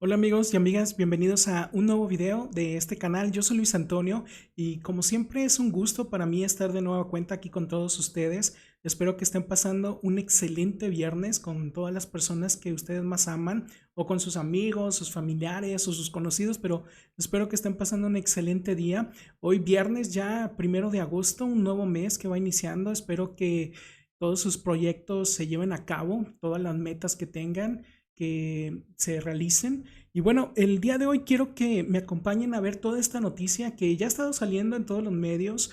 Hola amigos y amigas, bienvenidos a un nuevo video de este canal. Yo soy Luis Antonio y como siempre es un gusto para mí estar de nueva cuenta aquí con todos ustedes. Espero que estén pasando un excelente viernes con todas las personas que ustedes más aman o con sus amigos, sus familiares o sus conocidos, pero espero que estén pasando un excelente día. Hoy viernes ya 1 de agosto, un nuevo mes que va iniciando. Espero que todos sus proyectos se lleven a cabo, todas las metas que tengan que se realicen. Y bueno, el día de hoy quiero que me acompañen a ver toda esta noticia que ya ha estado saliendo en todos los medios.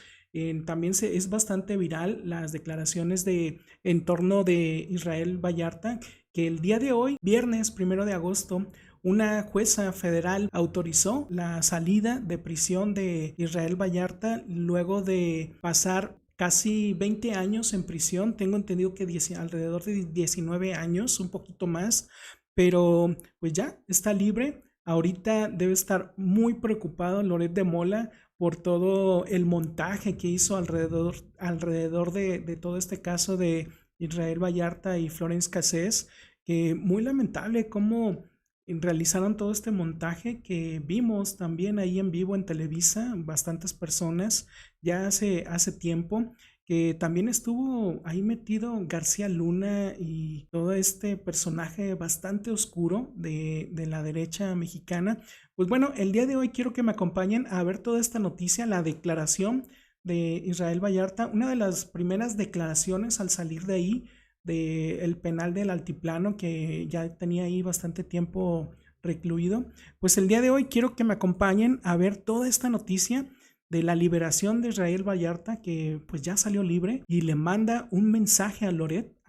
También es bastante viral las declaraciones de en torno de Israel Vallarta, que el día de hoy, viernes 1 de agosto, una jueza federal autorizó la salida de prisión de Israel Vallarta luego de pasar casi 20 años en prisión. Tengo entendido que alrededor de 19 años, un poquito más, pero pues ya está libre. Ahorita debe estar muy preocupado Loret de Mola por todo el montaje que hizo alrededor de todo este caso de Israel Vallarta y Florence Cassés, que muy lamentable cómo realizaron todo este montaje que vimos también ahí en vivo en Televisa, bastantes personas ya hace tiempo, que también estuvo ahí metido García Luna y todo este personaje bastante oscuro de la derecha mexicana. Pues bueno, el día de hoy quiero que me acompañen a ver toda esta noticia, la declaración de Israel Vallarta, una de las primeras declaraciones al salir de ahí, del penal del Altiplano, que ya tenía ahí bastante tiempo recluido. Pues el día de hoy quiero que me acompañen a ver toda esta noticia de la liberación de Israel Vallarta, que pues ya salió libre y le manda un mensaje a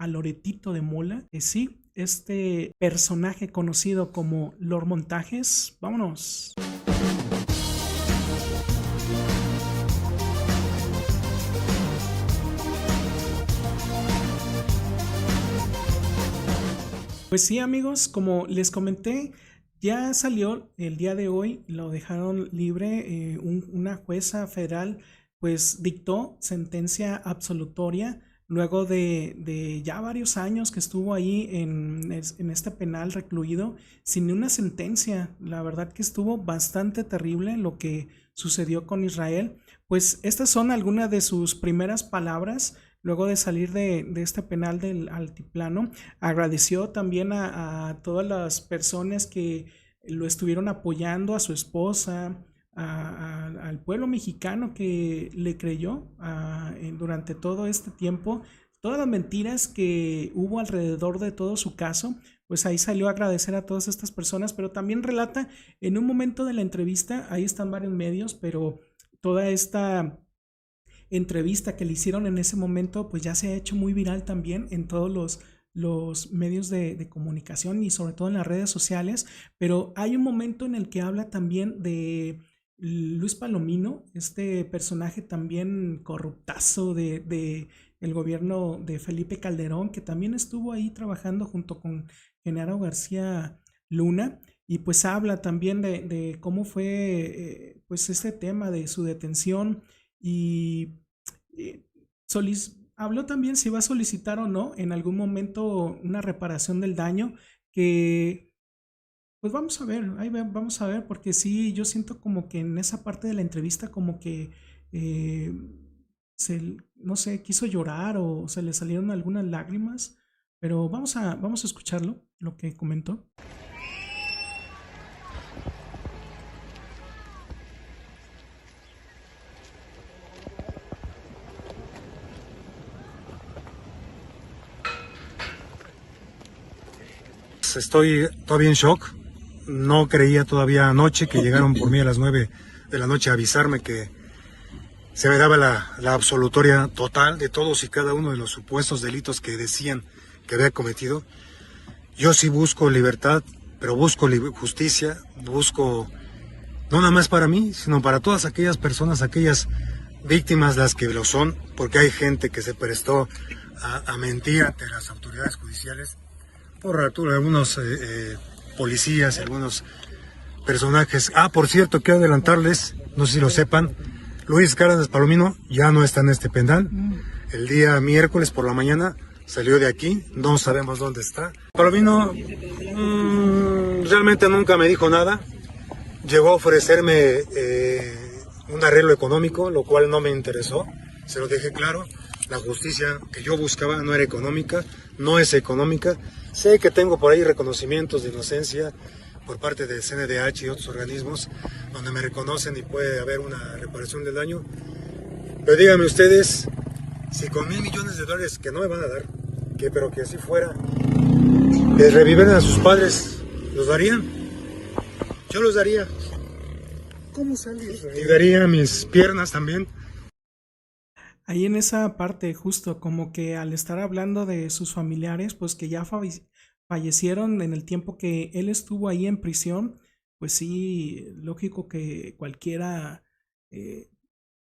Loretito de Mola, que sí, este personaje conocido como Lord Montajes. Vámonos. Pues sí, amigos, como les comenté, ya salió el día de hoy, lo dejaron libre. Una jueza federal pues dictó sentencia absolutoria luego de ya varios años que estuvo ahí en este penal recluido sin una sentencia. La verdad que estuvo bastante terrible lo que sucedió con Israel. Pues estas son algunas de sus primeras palabras luego de salir de este penal del Altiplano. Agradeció también a todas las personas que lo estuvieron apoyando, a su esposa, al pueblo mexicano que le creyó durante todo este tiempo. Todas las mentiras que hubo alrededor de todo su caso, pues ahí salió a agradecer a todas estas personas, pero también relata en un momento de la entrevista, ahí están varios medios, pero toda esta entrevista que le hicieron en ese momento, pues ya se ha hecho muy viral también en todos los medios de comunicación y sobre todo en las redes sociales. Pero hay un momento en el que habla también de Luis Palomino, este personaje también corruptazo de el gobierno de Felipe Calderón, que también estuvo ahí trabajando junto con Genaro García Luna. Y pues habla también de cómo fue pues este tema de su detención y habló también si va a solicitar o no en algún momento una reparación del daño, que pues vamos a ver, vamos a ver, porque sí, yo siento como que en esa parte de la entrevista como que eh, no sé, quiso llorar o se le salieron algunas lágrimas, pero vamos a escucharlo, lo que comentó. Estoy todavía en shock. No creía todavía anoche que llegaron por mí a las 9 de la noche a avisarme que se me daba la absolutoria total de todos y cada uno de los supuestos delitos que decían que había cometido. Yo sí busco libertad, pero busco justicia, busco no nada más para mí, sino para todas aquellas personas, aquellas víctimas, las que lo son, porque hay gente que se prestó a mentir ante las autoridades judiciales por algunos policías, algunos personajes. Por cierto, quiero adelantarles, no sé si lo sepan, Luis Cárdenas Palomino ya no está en este penal. El día miércoles por la mañana salió de aquí, no sabemos dónde está. Palomino realmente nunca me dijo nada. Llegó a ofrecerme un arreglo económico, lo cual no me interesó. Se lo dejé claro. La justicia que yo buscaba no era económica, no es económica. Sé que tengo por ahí reconocimientos de inocencia por parte del CNDH y otros organismos donde me reconocen y puede haber una reparación del daño. Pero díganme ustedes, si con $1,000 millones que no me van a dar, pero que así fuera, les revivieran a sus padres, ¿los darían? Yo los daría. ¿Cómo salir? Y daría mis piernas también. Ahí en esa parte, justo como que al estar hablando de sus familiares, pues que ya fallecieron en el tiempo que él estuvo ahí en prisión, pues sí, lógico que cualquiera eh,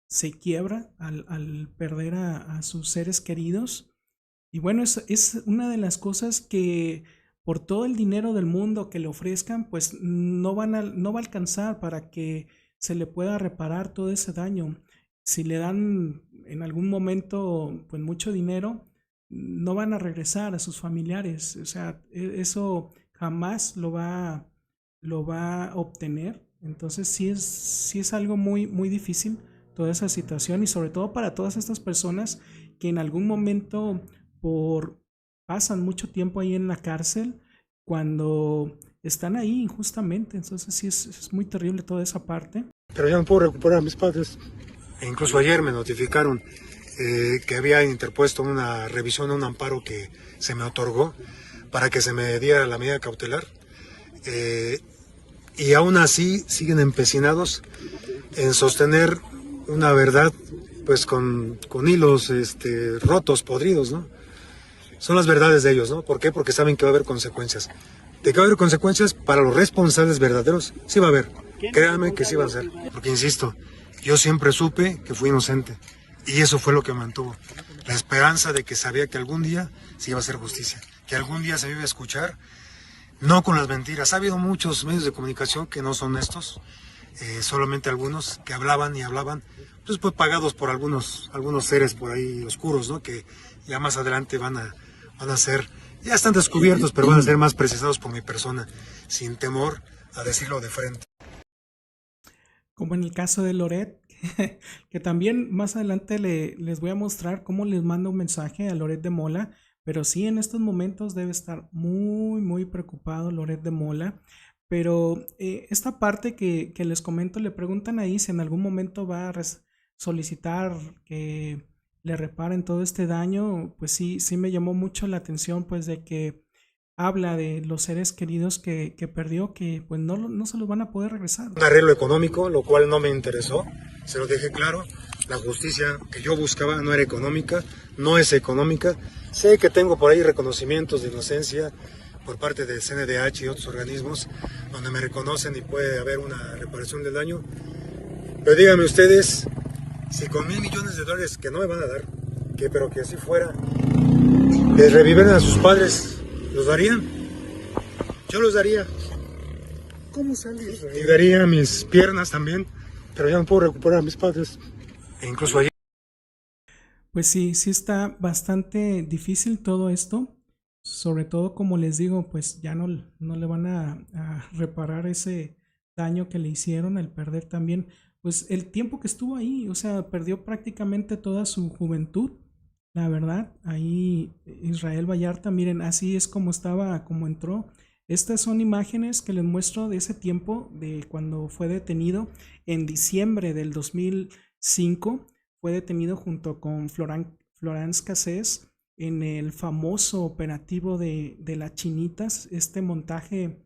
se quiebra al perder a sus seres queridos. Y bueno, es una de las cosas que por todo el dinero del mundo que le ofrezcan, pues no va a alcanzar para que se le pueda reparar todo ese daño. Si le dan en algún momento pues mucho dinero, no van a regresar a sus familiares. O sea, eso jamás lo va a obtener. Entonces sí es algo muy difícil toda esa situación y sobre todo para todas estas personas que en algún momento por pasan mucho tiempo ahí en la cárcel cuando están ahí injustamente. Entonces sí es muy terrible toda esa parte. Pero ya no puedo recuperar a mis padres. E incluso ayer me notificaron que había interpuesto una revisión, un amparo que se me otorgó para que se me diera la medida cautelar. Y aún así siguen empecinados en sostener una verdad pues con hilos rotos, podridos, ¿no? Son las verdades de ellos, ¿no? ¿Por qué? Porque saben que va a haber consecuencias. De que va a haber consecuencias para los responsables verdaderos, sí va a haber. Créanme que sí va a ser. Porque insisto, yo siempre supe que fui inocente. Y eso fue lo que me mantuvo. La esperanza de que sabía que algún día se iba a hacer justicia. Que algún día se me iba a escuchar. No con las mentiras. Ha habido muchos medios de comunicación que no son estos. Solamente algunos que hablaban y hablaban. Pues pagados por algunos seres por ahí oscuros, ¿no? Que ya más adelante van a ser, ya están descubiertos, pero van a ser más precisados por mi persona, sin temor a decirlo de frente. Como en el caso de Loret, que también más adelante les voy a mostrar cómo les mando un mensaje a Loret de Mola, pero sí en estos momentos debe estar muy preocupado Loret de Mola. Pero esta parte que les comento, le preguntan ahí si en algún momento va a solicitar que le reparen todo este daño. Pues sí me llamó mucho la atención, pues de que habla de los seres queridos que perdió, que pues no se los van a poder regresar. Un arreglo económico, lo cual no me interesó, se lo dejé claro. La justicia que yo buscaba no era económica, no es económica. Sé que tengo por ahí reconocimientos de inocencia por parte del CNDH y otros organismos donde me reconocen y puede haber una reparación del daño. Pero díganme ustedes, si con $1,000 millones que no me van a dar, pero que así fuera, les revivieran a sus padres, ¿los darían? Yo los daría. ¿Cómo salir? Y daría mis piernas también, pero ya no puedo recuperar a mis padres. E incluso ayer. Pues sí está bastante difícil todo esto. Sobre todo, como les digo, pues ya no le van a reparar ese daño que le hicieron al perder también, pues el tiempo que estuvo ahí. O sea, perdió prácticamente toda su juventud, la verdad. Ahí Israel Vallarta, miren, así es como estaba, como entró. Estas son imágenes que les muestro de ese tiempo, de cuando fue detenido en diciembre del 2005. Fue detenido junto con Florence Cassés en el famoso operativo de las Chinitas, este montaje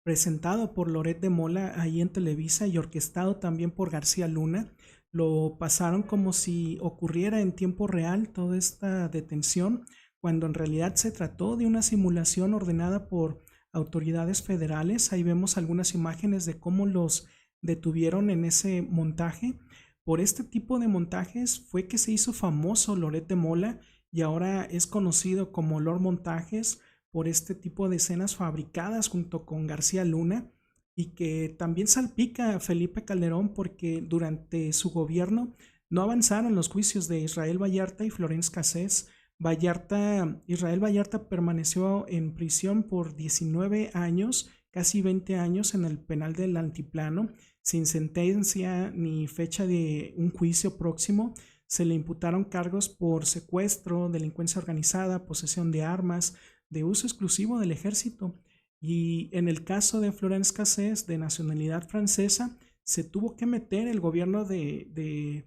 presentado por Loret de Mola ahí en Televisa y orquestado también por García Luna. Lo pasaron como si ocurriera en tiempo real toda esta detención, cuando en realidad se trató de una simulación ordenada por autoridades federales. Ahí vemos algunas imágenes de cómo los detuvieron en ese montaje. Por este tipo de montajes fue que se hizo famoso Loret de Mola y ahora es conocido como Lord Montajes por este tipo de escenas fabricadas junto con García Luna, y que también salpica a Felipe Calderón porque durante su gobierno no avanzaron los juicios de Israel Vallarta y Florence Cassés Israel Vallarta permaneció en prisión por 19 años, casi 20 años en el penal del Altiplano, sin sentencia ni fecha de un juicio próximo. Se le imputaron cargos por secuestro, delincuencia organizada, posesión de armas, de uso exclusivo del ejército. Y en el caso de Florence Cassés, de nacionalidad francesa, se tuvo que meter el gobierno de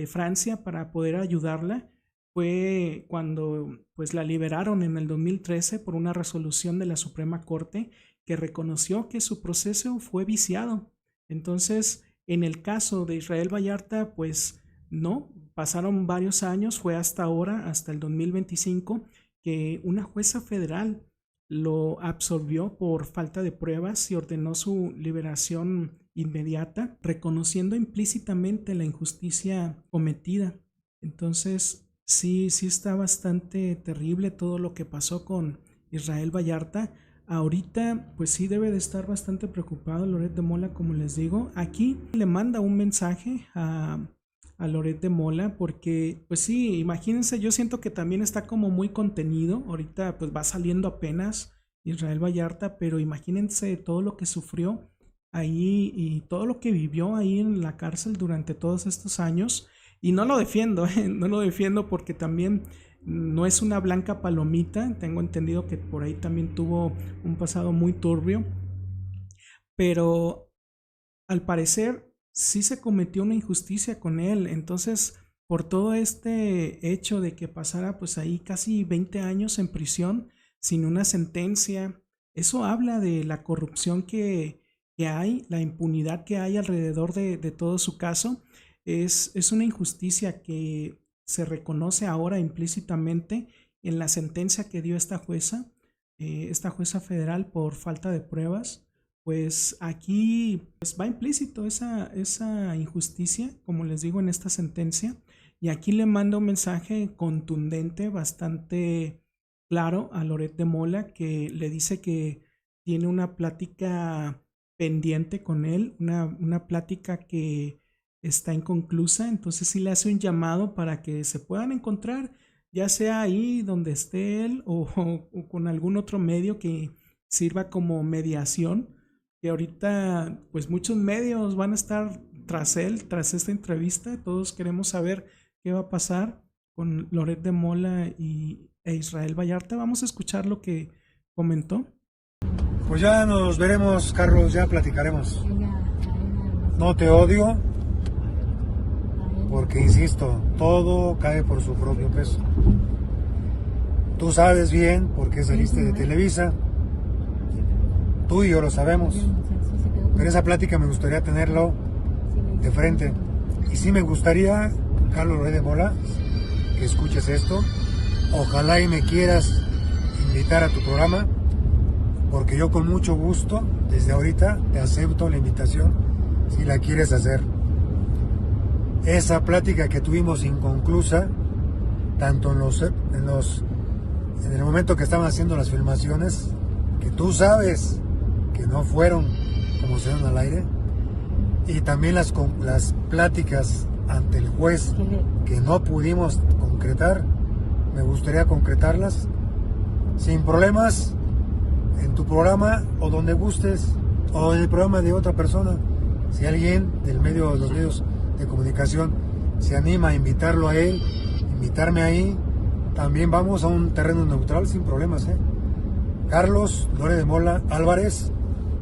Francia para poder ayudarla. Fue cuando pues la liberaron en el 2013 por una resolución de la Suprema Corte que reconoció que su proceso fue viciado. Entonces, en el caso de Israel Vallarta, pues no, pasaron varios años, fue hasta ahora, hasta el 2025, que una jueza federal lo absolvió por falta de pruebas y ordenó su liberación inmediata, reconociendo implícitamente la injusticia cometida. Entonces, sí está bastante terrible todo lo que pasó con Israel Vallarta. Ahorita, pues sí debe de estar bastante preocupado Loret de Mola, como les digo. Aquí le manda un mensaje a Loret de Mola porque, pues sí, imagínense, yo siento que también está como muy contenido. Ahorita pues va saliendo apenas Israel Vallarta, pero imagínense todo lo que sufrió ahí y todo lo que vivió ahí en la cárcel durante todos estos años. Y no lo defiendo, no lo defiendo porque también no es una blanca palomita. Tengo entendido que por ahí también tuvo un pasado muy turbio, pero al parecer sí se cometió una injusticia con él. Entonces, por todo este hecho de que pasara pues ahí casi 20 años en prisión sin una sentencia, eso habla de la corrupción que hay, la impunidad que hay alrededor de todo su caso. Es una injusticia que se reconoce ahora implícitamente en la sentencia que dio esta jueza federal por falta de pruebas. Pues aquí pues va implícito esa injusticia, como les digo, en esta sentencia. Y aquí le mando un mensaje contundente, bastante claro a Loret de Mola, que le dice que tiene una plática pendiente con él, una plática que está inconclusa. Entonces sí le hace un llamado para que se puedan encontrar, ya sea ahí donde esté él o con algún otro medio que sirva como mediación, que ahorita pues muchos medios van a estar tras él, tras esta entrevista. Todos queremos saber qué va a pasar con Loret de Mola e Israel Vallarta. Vamos a escuchar lo que comentó. Pues ya nos veremos, Carlos, ya platicaremos. No te odio, porque insisto, todo cae por su propio peso. Tú sabes bien por qué saliste de Televisa. Tú y yo lo sabemos, pero esa plática me gustaría tenerlo de frente. Y sí me gustaría, Carlos Loret de Mola, que escuches esto. Ojalá y me quieras invitar a tu programa, porque yo con mucho gusto, desde ahorita, te acepto la invitación si la quieres hacer. Esa plática que tuvimos inconclusa, tanto en el momento que estaban haciendo las filmaciones, que tú sabes que no fueron como se dieron al aire, y también las pláticas ante el juez que no pudimos concretar, me gustaría concretarlas sin problemas en tu programa o donde gustes, o en el programa de otra persona. Si alguien de los medios de comunicación se anima a invitarlo a él, invitarme ahí, también vamos a un terreno neutral sin problemas, Carlos Loret de Mola Álvarez,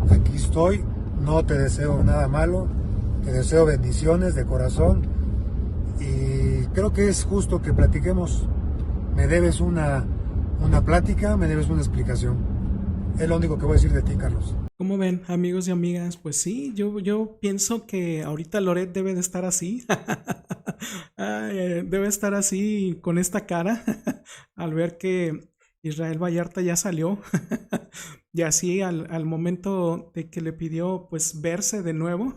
aquí estoy, no te deseo nada malo, te deseo bendiciones de corazón y creo que es justo que platiquemos. Me debes una plática, me debes una explicación. Es lo único que voy a decir de ti, Carlos. ¿Cómo ven, amigos y amigas? Pues sí, yo pienso que ahorita Loret debe de estar así. Debe estar así con esta cara al ver que Israel Vallarta ya salió. Y así al momento de que le pidió pues verse de nuevo.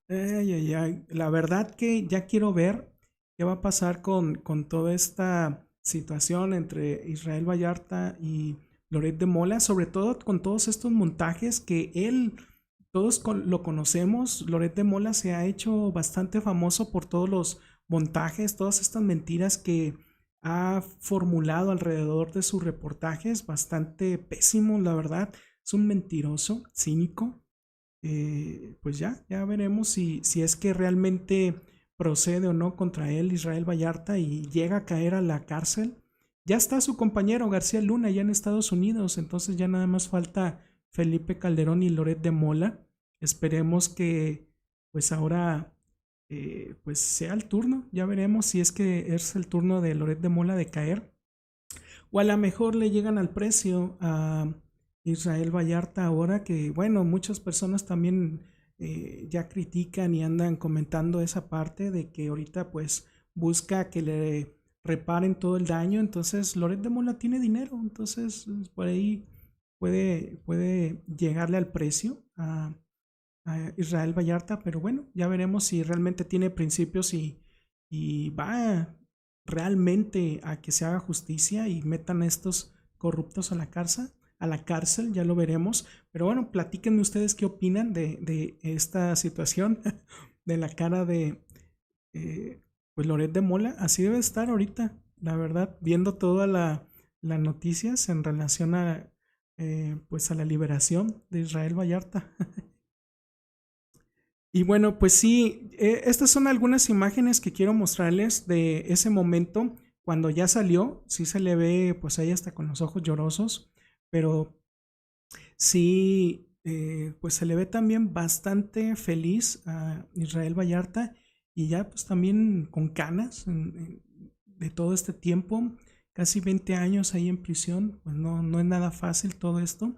La verdad que ya quiero ver qué va a pasar con toda esta situación entre Israel Vallarta y Loret de Mola, sobre todo con todos estos montajes que todos lo conocemos. Loret de Mola se ha hecho bastante famoso por todos los montajes, todas estas mentiras que ha formulado alrededor de sus reportajes, bastante pésimo, la verdad. Es un mentiroso, cínico. Pues ya veremos si es que realmente procede o no contra él Israel Vallarta y llega a caer a la cárcel. Ya está su compañero García Luna ya en Estados Unidos, entonces ya nada más falta Felipe Calderón y Loret de Mola. Esperemos que pues ahora pues sea el turno. Ya veremos si es que es el turno de Loret de Mola de caer. O a lo mejor le llegan al precio a Israel Vallarta ahora que, bueno, muchas personas también ya critican y andan comentando esa parte de que ahorita pues busca que le reparen todo el daño. Entonces Loret de Mola tiene dinero, entonces por ahí puede llegarle al precio a Israel Vallarta, pero bueno, ya veremos si realmente tiene principios y va realmente a que se haga justicia y metan a estos corruptos a la cárcel, ya lo veremos. Pero bueno, platíquenme ustedes qué opinan de esta situación, de la cara de pues Loret de Mola. Así debe estar ahorita, la verdad, viendo todas las noticias en relación a pues a la liberación de Israel Vallarta. Y bueno, pues sí, estas son algunas imágenes que quiero mostrarles de ese momento cuando ya salió. Sí se le ve pues ahí hasta con los ojos llorosos, pero sí, pues se le ve también bastante feliz a Israel Vallarta y ya pues también con canas de todo este tiempo, casi 20 años ahí en prisión. Pues no es nada fácil todo esto.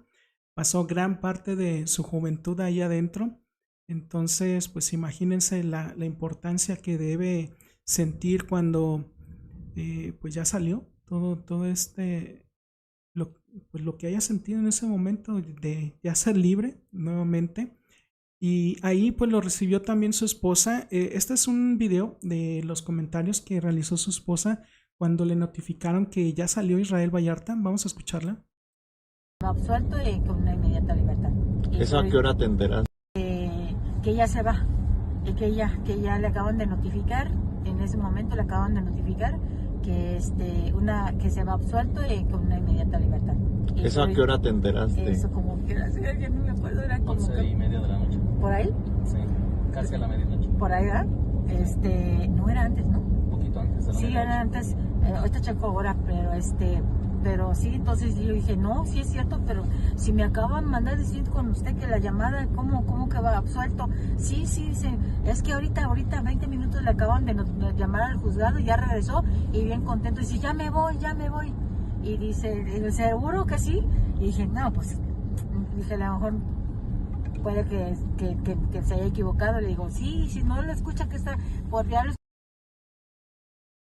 Pasó gran parte de su juventud ahí adentro. Entonces, pues imagínense la importancia que debe sentir cuando pues ya salió todo pues lo que haya sentido en ese momento de ya ser libre nuevamente. Y ahí pues lo recibió también su esposa. Este es un video de los comentarios que realizó su esposa cuando le notificaron que ya salió Israel Vallarta. Vamos a escucharla. Absuelto y con una inmediata libertad. ¿Eso a qué hora te enteras? Que ella se va, que ya le acaban de notificar, en ese momento le acaban de notificar que que se va absuelto y con una inmediata libertad. ¿Eso a qué hora te enteraste? Eso como que era, ya no me acuerdo, era como 11:30 de la noche. ¿Por ahí? Sí, casi a la medianoche. Por ahí, ¿verdad? No era antes, ¿no? Un poquito antes de la Sí, medianoche. era antes, ahorita checo ahora, pero sí, entonces yo dije, no, sí es cierto, pero si me acaban de mandar decir con usted que la llamada, ¿cómo que va absuelto? Sí, es que ahorita 20 minutos le acaban de llamar al juzgado, ya regresó y bien contento, dice, ya me voy. Y dice, ¿seguro que sí? Y dije, no, pues, dije, a lo mejor puede que se haya equivocado. Le digo, sí, si no lo escucha que está por diablos.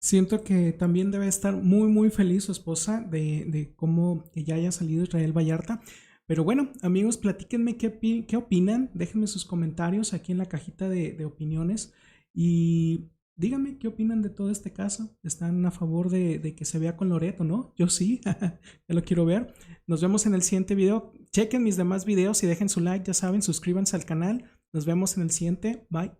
Siento que también debe estar muy feliz su esposa de cómo que ya haya salido Israel Vallarta. Pero bueno, amigos, platíquenme qué opinan. Déjenme sus comentarios aquí en la cajita de opiniones. Y díganme qué opinan de todo este caso. ¿Están a favor de que se vea con Loret o no? Yo sí, ya lo quiero ver. Nos vemos en el siguiente video. Chequen mis demás videos y dejen su like, ya saben, suscríbanse al canal. Nos vemos en el siguiente. Bye.